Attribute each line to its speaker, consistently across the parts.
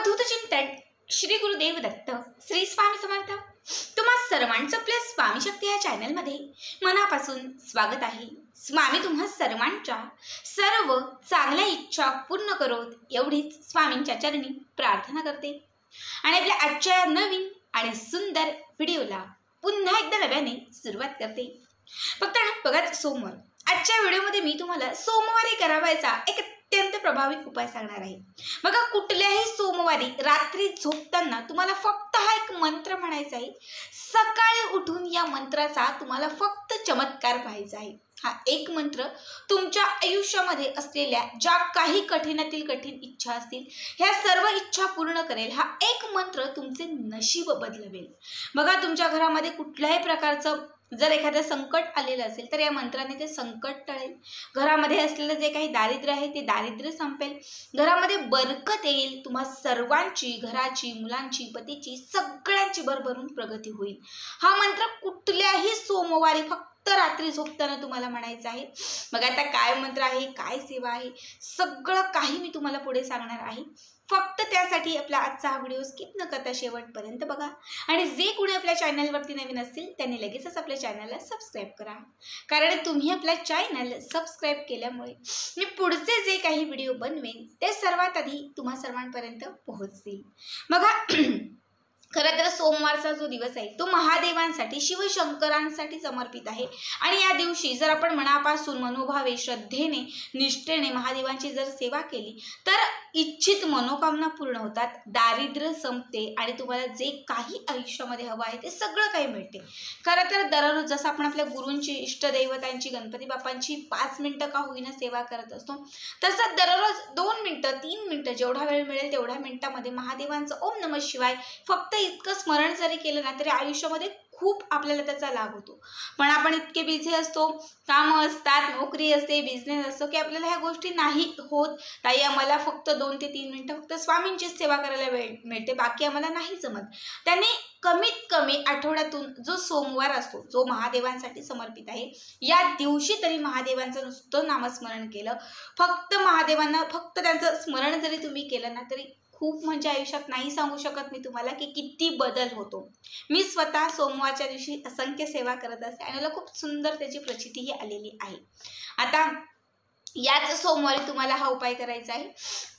Speaker 1: अवधूत चिंतन श्री गुरुदेव दत्त श्री स्वामी समर्थ। तुम्हा सर्वांचं आपल्या स्वामी शक्ती या चॅनलमध्ये मनापासून स्वागत आहे। स्वामी तुम्हा सर्वांच्या सर्व चांगल्या इच्छा पूर्ण करोत एवढीच स्वामींच्या चरणी प्रार्थना करते आणि आपल्या आजच्या नवीन आणि सुंदर व्हिडिओला पुन्हा एकदा नव्याने सुरुवात करते। फक्त बघा सोमवार। आजच्या व्हिडिओमध्ये मी तुम्हाला सोमवारी करावायचा एक अत्यंत प्रभावी उपाय सांगणार आहे। बघा कुठल्याही सोमवारी रात्री झोपताना तुम्हाला फक्त हा एक मंत्र म्हणायचा आहे। सकाळी उठून या मंत्राचा तुम्हाला फक्त चमत्कार पाहायचा आहे। हा एक मंत्र तुमच्या आयुष्यामध्ये असलेल्या ज्या काही कठीणातील कठीण इच्छा असतील ह्या सर्व इच्छा पूर्ण करेल। हा एक मंत्र तुमचे नशीब बदलवेल। बघा तुमच्या घरामध्ये कुठल्याही प्रकारचं जर एखादं संकट आलेलं असेल तर या मंत्राने ते संकट टळेल। घरामध्ये असलेलं जे काही दारिद्र्य आहे ते दारिद्र्य संपेल। घरामध्ये बरकत येईल। तुम्हा सर्वांची, घराची, मुलांची, पतीची, सगळ्यांची भरभरून प्रगती होईल। हा मंत्र कुठल्याही सोमवारी फक्त रात्री झोपताना तुम्हाला म्हणायचं आहे। मग आता काय मंत्र आहे, काय सेवा आहे, सगळं काही मी तुम्हाला पुढे सांगणार आहे। फक्त त्यासाठी आपला आजचा हा व्हिडिओ स्किप न करता शेवटपर्यंत बघा आणि जे कोणी आपल्या चॅनलवरती नवीन असतील त्यांनी लगेचच आपल्या चॅनलला सबस्क्राईब करा, कारण तुम्ही आपल्या चॅनल सबस्क्राईब केल्यामुळे मी पुढचे जे काही व्हिडिओ बनवेन ते सर्वात आधी तुम्हा सर्वांपर्यंत पोहोचतील। बघा खरं तर सोमवारचा जो दिवस आहे तो महादेवांसाठी, शिवशंकरांसाठी समर्पित आहे आणि या दिवशी जर आपण मनापासून, मनोभावे, श्रद्धेने, निष्ठेने महादेवांची जर सेवा केली तर इच्छित मनोकामना पूर्ण होतात, दारिद्र्य संपते आणि तुम्हाला जे काही आयुष्यामध्ये हवं आहे ते सगळं काही मिळते। खरं तर दररोज जसं आपण आपल्या गुरूंची, इष्टदैवतांची, गणपती बाप्पांची 5 मिनिटं का होईना सेवा करत असतो, तसं दररोज 2 मिनिटं, 3 मिनिटं जेवढा वेळ मिळेल तेवढ्या मिनिटामध्ये महादेवांचं ओम नमः शिवाय फक्त इतकं स्मरण जरी केलं ना तरी आयुष्यामध्ये खूप आपल्याला त्याचा लाभ होतो। पण आपण इतके बिझी असतो, कामं असतात, नोकरी असते, बिझनेस असतो की आपल्याला ह्या गोष्टी नाही होत। ताई आम्हाला फक्त 2 ते 3 मिनिटं फक्त स्वामींचीच सेवा करायला वेळ मिळते, बाकी आम्हाला नाही जमत। त्याने कमीत कमी आठवड्यातून जो सोमवार असतो जो महादेवांसाठी समर्पित आहे या दिवशी तरी महादेवांचं नुसतं नामस्मरण केलं, फक्त महादेवांना फक्त त्यांचं स्मरण जरी तुम्ही केलं ना तरी खूप म्हणजे आयुष्यात नाही सांगू शकत मी तुम्हाला की किती बदल होतो। मी स्वतः सोमवारच्या दिवशी असंख्य सेवा करत असते आणि मला खूप सुंदर त्याची प्रचितीही आलेली आहे। आता याच सोमवारी तुम्हाला हा उपाय करायचा आहे।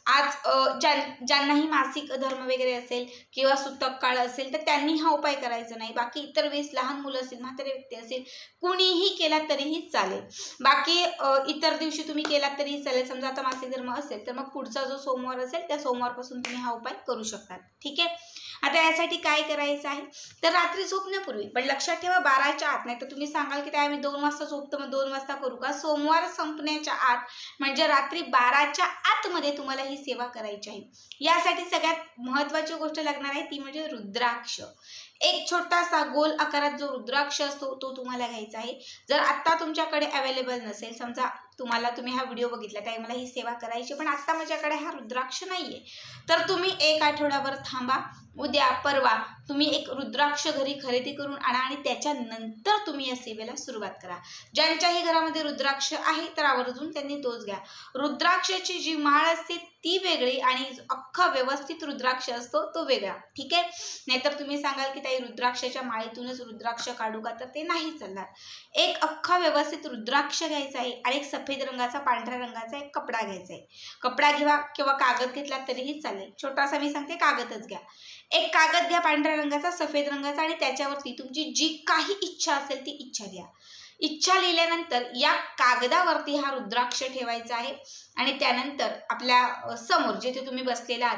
Speaker 1: आज ज्यांनाही मासिक धर्म वगैरे असेल किंवा सुतक काळ असेल तर त्यांनी हा उपाय करायचा नाही। बाकी इतर वेळेस लहान मुलं असतील, म्हातारे व्यक्ती असेल, कुणीही केला तरीही चालेल। बाकी इतर दिवशी तुम्ही केला तरीही चालेल। समजा आता मासिक धर्म असेल तर मग पुढचा जो सोमवार असेल त्या सोमवारपासून तुम्ही हा उपाय करू शकता, ठीक आहे। आता यासाठी काय करायचं आहे तर रात्री झोपण्यापूर्वी, पण लक्षात ठेवा 12च्या आत, नाही तर तुम्ही सांगाल की त्या आम्ही 2 वाजता झोपतो मग 2 वाजता करू का? सोमवार संपण्याच्या आत म्हणजे रात्री 12च्या आतमध्ये तुम्हाला ही सेवा करायची आहे। यासाठी सगळ्यात महत्त्वाची गोष्ट लागणार आहे ती म्हणजे रुद्राक्ष। एक छोटासा गोल आकारात जो रुद्राक्ष असतो तो तुम्हाला घ्यायचा आहे। जर आत्ता तुमच्याकडे अवेलेबल नसेल, समजा तुम्ही हा व्हिडिओ बघितला त्या मला ही सेवा करायची पण आत्ता माझ्याकडे हा रुद्राक्ष नाहीये, तर तुम्ही 1 आठवड्यावर थांबा, उद्या परवा तुम्ही एक रुद्राक्ष घरी खरेदी करून आणा आणि त्याच्यानंतर तुम्ही या सेवेला सुरुवात करा। ज्यांच्याही घरामध्ये रुद्राक्ष आहे तर आवर्जून त्यांनी तोच घ्या। रुद्राक्षाची जी माळ असते ती वेगळी आणि अख्खा व्यवस्थित रुद्राक्ष असतो तो वेगळा, ठीक आहे। नाहीतर तुम्ही सांगाल की ताई रुद्राक्षाच्या माळीतूनच रुद्राक्ष काढू का, तर ते नाही चालणार। एक अख्खा व्यवस्थित रुद्राक्ष घ्यायचा आहे आणि एक सफेद रंगाचा, पांढऱ्या रंगाचा एक कपडा घ्यायचा आहे। कपडा घ्या किंवा कागद घेतला तरीही चालेल, छोटासा मी सांगते कागदच घ्या। एक कागद घ्या पांढऱ्या रंगाचा, सफेद रंगाचा आणि त्याच्यावरती तुमची जी काही इच्छा असेल ती इच्छा द्या। इच्छा लिहिल्यानंतर या कागदावरती हा रुद्राक्ष ठेवायचा आहे आणि त्यानंतर आपल्या समोर जिथे तुम्ही बसलेला आहात,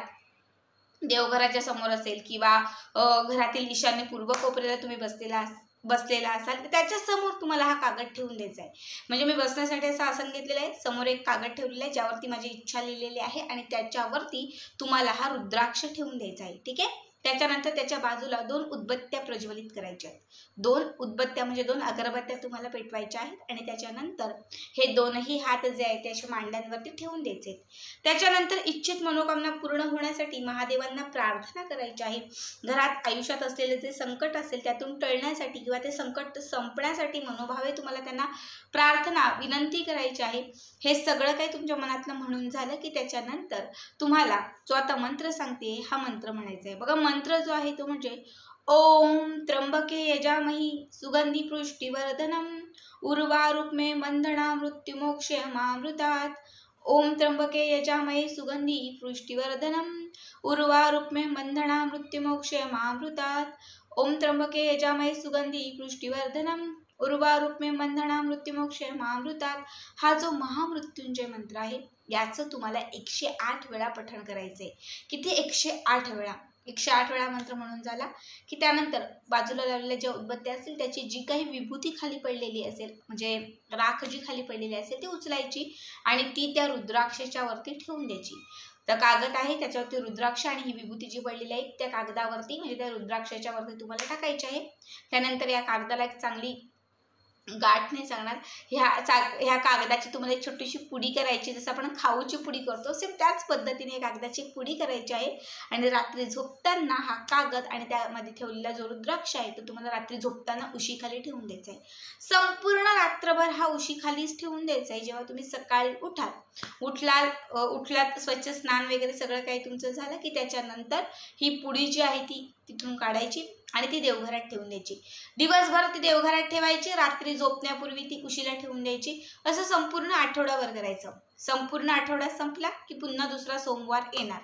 Speaker 1: देवघराच्या समोर असेल किंवा घरातील ईशान्य पूर्व कोपऱ्याला तुम्ही बसलेला असाल तर त्याच्या समोर तुम्हाला हा कागद ठेवून द्यायचा आहे। म्हणजे मी बसण्यासाठी असं आसन घेतलेलं आहे, समोर एक कागद ठेवलेला आहे ज्यावरती माझी इच्छा लिहिलेली आहे आणि त्याच्यावरती तुम्हाला हा रुद्राक्ष ठेवून द्यायचा आहे, ठीक आहे। त्याच्यानंतर त्याच्या बाजूला 2 उदबत्त्या प्रज्वलित करायच्या आहेत. 2 उदबत्त्या म्हणजे 2 अगरबत्त्या तुम्हाला पेटवायच्या आहेत आणि त्याच्यानंतर हे दोनही हात जे आहेत ते अशा मांड्यांवरती ठेवून द्यायचे. त्याच्यानंतर इच्छित मनोकामना पूर्ण होण्यासाठी महादेवांना प्रार्थना करायची आहे. घरात आयुष्यात असलेले जे संकट असेल त्यातून टळण्यासाठी किंवा ते संकट संपण्यासाठी मनोभावे तुम्हाला त्यांना प्रार्थना विनंती करायची आहे. हे सगळं काही तुमच्या मनातलं म्हणून झालं की त्याच्यानंतर तुम्हाला जो आता मंत्र सांगते हा मंत्र म्हणायचा आहे. बघा मंत्र जो आहे तो म्हणजे ओम त्र्यंबके यजामहि सुगंधी पुष्टिवर्धनम उर्वारुक्मे बंधना मृत्युमोक्षयमामृतात्. ओम त्र्यंबके यजामहे सुगंधी पुष्टिवर्धनम उर्वारुक्मे बंधना मृत्युमोक्षयमामृतात्. ओम त्र्यंबके यजामहे सुगंधी पुष्टिवर्धनम उर्वारुक्मे बंधना मृत्युमोक्षयमामृतात्. हा जो महामृत्युंजय मंत्र आहे याचं तुम्हाला 108 वेळा पठण करायचंय. किती? 108 वेळा. 108 वेळा मंत्र म्हणून झाला की त्यानंतर बाजूला लावलेल्या ज्या उदबत्त्या असतील त्याची जी काही विभूती खाली पडलेली असेल म्हणजे राख जी खाली पडलेली असेल ती उचलायची आणि ती त्या रुद्राक्षाच्या वरती ठेवून द्यायची. तर कागद आहे त्याच्यावरती रुद्राक्ष आणि ही विभूती जी पडलेली आहे त्या कागदावरती म्हणजे त्या रुद्राक्षाच्या वरती तुम्हाला टाकायची आहे. त्यानंतर या कागदाला एक चांगली गाठ नाही सांगणार, ह्या कागदाची तुम्हाला एक छोटीशी पुडी करायची. जसं आपण खाऊची पुडी करतो सेम त्याच पद्धतीने कागदाची पुडी करायची आहे आणि रात्री झोपताना हा कागद आणि त्यामध्ये ठेवलेला जो रुद्राक्ष आहे तो तुम्हाला रात्री झोपताना उशीखाली ठेवून द्यायचा आहे. संपूर्ण रात्रभर हा उशीखालीच ठेवून द्यायचा आहे. जेव्हा तुम्ही सकाळी उठलात स्वच्छ स्नान वगैरे सगळं काही तुमचं झालं की त्याच्यानंतर ही पुडी जी आहे ती तिथून काढायची आणि ती देवघरात ठेवून द्यायची. दिवसभर ती देवघरात ठेवायची, रात्री झोपण्यापूर्वी ती उशीला ठेवून द्यायची. असं संपूर्ण आठवडाभर करायचं. संपूर्ण आठवडा संपला की पुन्हा दुसरा सोमवार येणार.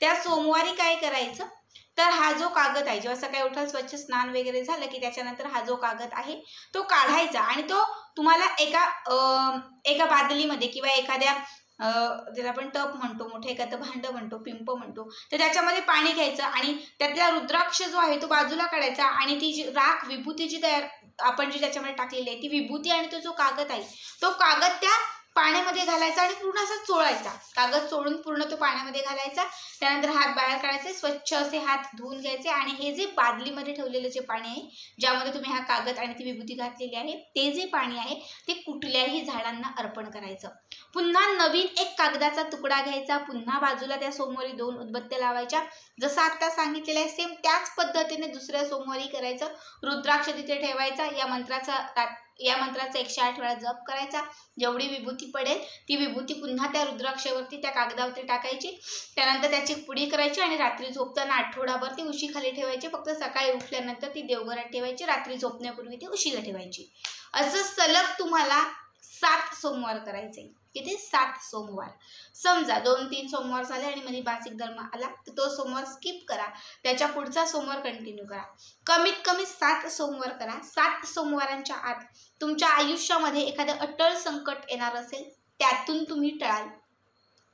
Speaker 1: त्या सोमवारी काय करायचं तर हा जो कागद आहे जेव्हा सकाळी उठाल स्वच्छ स्नान वगैरे झालं की त्याच्यानंतर हा जो कागद आहे तो काढायचा आणि तो तुम्हाला एका बादलीमध्ये किंवा एखाद्या ज्याला आपण टप म्हणतो, मोठं एखादं भांडं म्हणतो, पिंप म्हणतो, तर त्याच्यामध्ये पाणी घ्यायचं आणि त्यातला रुद्राक्ष जो आहे तो बाजूला काढायचा आणि ती जी राख विभूती जी आपण जी त्याच्यामध्ये टाकलेली आहे ती विभूती आणि तो जो कागद आहे तो कागद त्या पाण्यामध्ये घालायचा आणि पूर्ण असा चोळायचा. कागद चोळून पूर्ण तो पाण्यामध्ये घालायचा. त्यानंतर हात बाहेर काढायचे, स्वच्छ असे हात धुवून घ्यायचे आणि हे जे बादलीमध्ये ठेवलेले जे पाणी आहे ज्यामध्ये तुम्ही हा कागद आणि ती विभूती घातलेली आहे ते जे पाणी आहे ते कुठल्याही झाडांना अर्पण करायचं. पुन्हा नवीन एक कागदाचा तुकडा घ्यायचा, पुन्हा बाजूला त्या सोमवारी 2 उदबत्त्या लावायच्या. जसं आता सांगितलेलं आहे सेम त्याच पद्धतीने दुसऱ्या सोमवारी करायचं. रुद्राक्ष तिथे ठेवायचा. या मंत्राचा 108 वेळा जप करायचा. जेवढी विभूती पडेल ती विभूती पुन्हा त्या रुद्राक्षावरती त्या कागदावरती टाकायची. त्यानंतर त्याची पुडी करायची आणि रात्री झोपताना आठवडाभर ती उशीखाली ठेवायची. फक्त सकाळी उठल्यानंतर ती देवघरात ठेवायची. रात्री झोपण्यापूर्वी ती उशीला ठेवायची. असं सलग तुम्हाला 7 सोमवार करायचे. किती? 7 सोमवार. समजा 2-3 सोमवार झाले आणि मध्ये मासिक धर्म आला तर तो सोमवार स्किप करा, त्याच्या पुढचा सोमवार कंटिन्यू करा. कमीत कमी 7 सोमवार करा. 7 सोमवारांच्या आत तुमच्या आयुष्यामध्ये एखादं अटळ संकट येणार असेल त्यातून तुम्ही टळाल.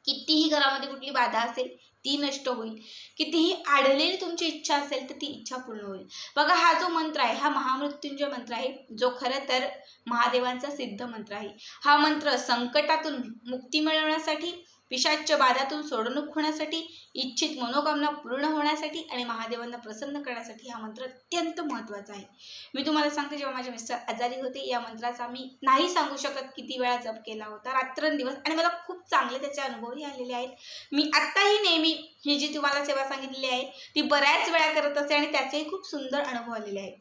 Speaker 1: कितीही घरामध्ये कुठली बाधा असेल ती नष्ट होईल. कितीही आढळलेली तुमची इच्छा असेल तर ती इच्छा पूर्ण होईल. बघा हा जो मंत्र आहे हा महामृत्युंजय मंत्र आहे जो खरं तर महादेवांचा सिद्ध मंत्र आहे. हा मंत्र संकटातून मुक्ती मिळवण्यासाठी, पिशाच्य बाधातून सोडवणूक होण्यासाठी, इच्छित मनोकामना पूर्ण होण्यासाठी आणि महादेवांना प्रसन्न करण्यासाठी हा मंत्र अत्यंत महत्त्वाचा आहे. मी तुम्हाला सांगते जेव्हा माझे मिस्टर आजारी होते या मंत्राचा मी नाही सांगू शकत किती वेळा जप केला होता, रात्रंदिवस, आणि मला खूप चांगले त्याचे अनुभवही आलेले आहेत. मी आत्ताही नेहमी ही जी तुम्हाला सेवा सांगितलेली आहे ती बऱ्याच वेळा करत असते आणि त्याचेही खूप सुंदर अनुभव आलेले आहेत.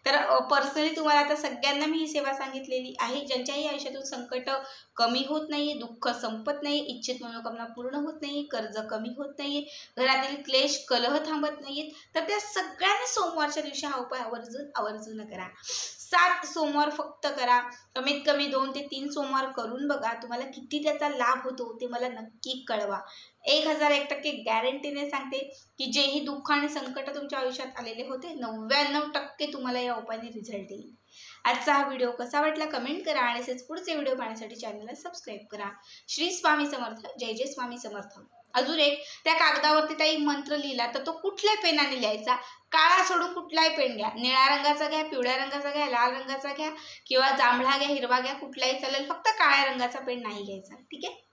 Speaker 1: तर पर्सनली तुम्हाला आता सगळ्यांना मी ही सेवा सांगितलेली आहे. ज्यांच्याही आयुष्यातून संकट कमी होत नाही, दुःख संपत नाही, इच्छित मनोकामना पूर्ण होत नाही, कर्ज कमी होत नाही, घरातील क्लेश कलह थांबत नाहीत, तर त्या सगळ्यांनी सोमवारच्या दिवशी हा उपाय आवर्जून करा. 7 सोमवार फक्त करा. कमीत कमी 2 ते 3 सोमवार करून बघा. तुम्हाला किती त्याचा लाभ होतो ते मला नक्की कळवा. 1001% गॅरंटीने सांगते की जेही दुःख आणि संकट तुमच्या आयुष्यात आलेले होते 99% तुम्हाला या उपायाने रिझल्ट येईल. आजचा हा व्हिडिओ कसा वाटला कमेंट करा आणि असेच पुढचे व्हिडिओ पाहण्यासाठी चॅनलला सबस्क्राईब करा. श्री स्वामी समर्थ. जय जय स्वामी समर्थ. अजून एक, त्या कागदावरती काही मंत्र लिहिला तर तो कुठल्या पेनाने लिहायचा? काळा सोडून कुठलाही पेन घ्या. निळ्या रंगाचा घ्या, पिवळ्या रंगाचा घ्या, लाल रंगाचा घ्या किंवा जांभळा घ्या, हिरवा घ्या, कुठलाही चालेल. फक्त काळ्या रंगाचा पेन नाही घ्यायचा. ठीक आहे.